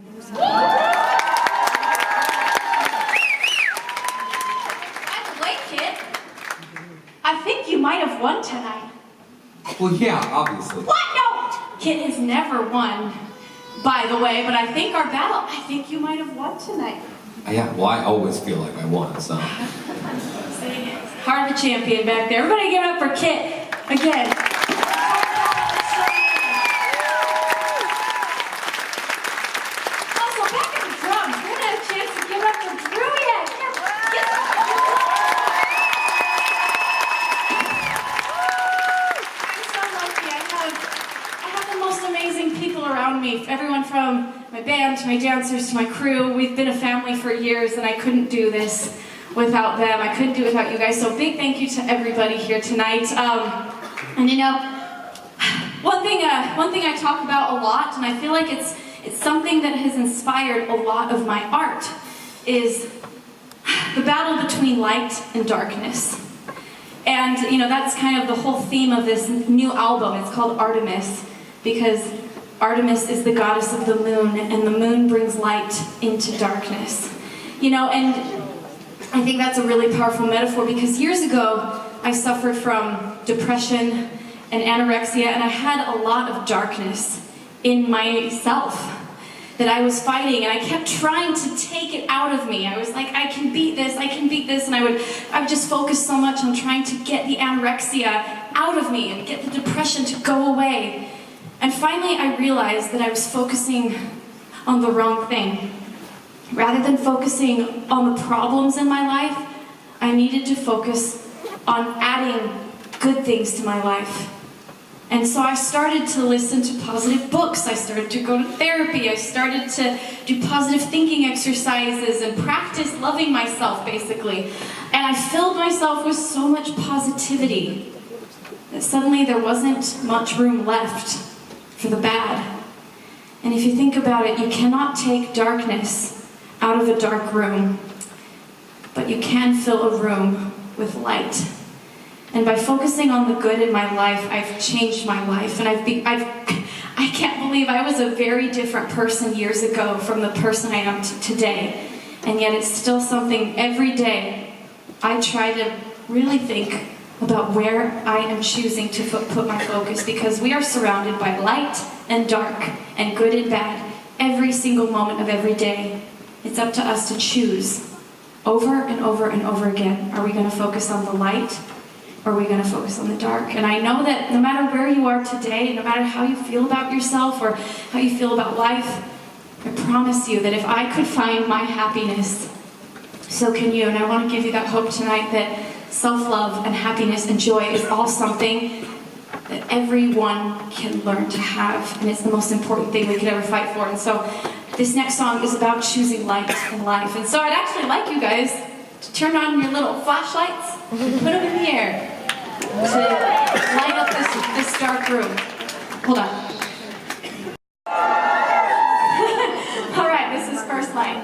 By the way, Kit, I think you might have won tonight. Well, yeah, obviously. What? No! Kit has never won, by the way, but I think our battle, I think you might have won tonight. Yeah, well, I always feel like I won, so. Heart of a champion back there. Everybody give it up for Kit again. Also, back at the drums, we haven't had a chance to give it up for Drew yet. I'm so lucky. I have the most amazing people around me. Everyone from my band to my dancers to my crew. We've been a family for years, and I couldn't do this without them. I couldn't do it without you guys. So big thank you to everybody here tonight. And you know, one thing I talk about a lot, and I feel like it's something that has inspired a lot of my art, is the battle between light and darkness. And you know, that's kind of the whole theme of this new album. It's called Artemis, because Artemis is the goddess of the moon, and the moon brings light into darkness. You know, and I think that's a really powerful metaphor, because years ago I suffered from depression and anorexia, and I had a lot of darkness in myself that I was fighting, and I kept trying to take it out of me. I was like, I can beat this, and I would just focus so much on trying to get the anorexia out of me and get the depression to go away. And finally I realized that I was focusing on the wrong thing. Rather than focusing on the problems in my life, I needed to focus on adding good things to my life. And so I started to listen to positive books, I started to go to therapy, I started to do positive thinking exercises and practice loving myself, basically. And I filled myself with so much positivity that suddenly there wasn't much room left for the bad. And if you think about it, you cannot take darkness out of a dark room, but you can fill a room with light. And by focusing on the good in my life, I've changed my life, and I can't believe I was a very different person years ago from the person I am today. And yet it's still something every day I try to really think about where I am choosing to put my focus, because we are surrounded by light and dark and good and bad every single moment of every day. It's up to us to choose over and over and over again. Are we going to focus on the light, or are we going to focus on the dark? And I know that no matter where you are today, no matter how you feel about yourself or how you feel about life, I promise you that if I could find my happiness, so can you. And I want to give you that hope tonight that self-love and happiness and joy is all something that everyone can learn to have, and it's the most important thing we could ever fight for. And so this next song is about choosing light in life. And so I'd actually like you guys to turn on your little flashlights and put them in the air to light up this dark room. Hold on. All right, this is first light.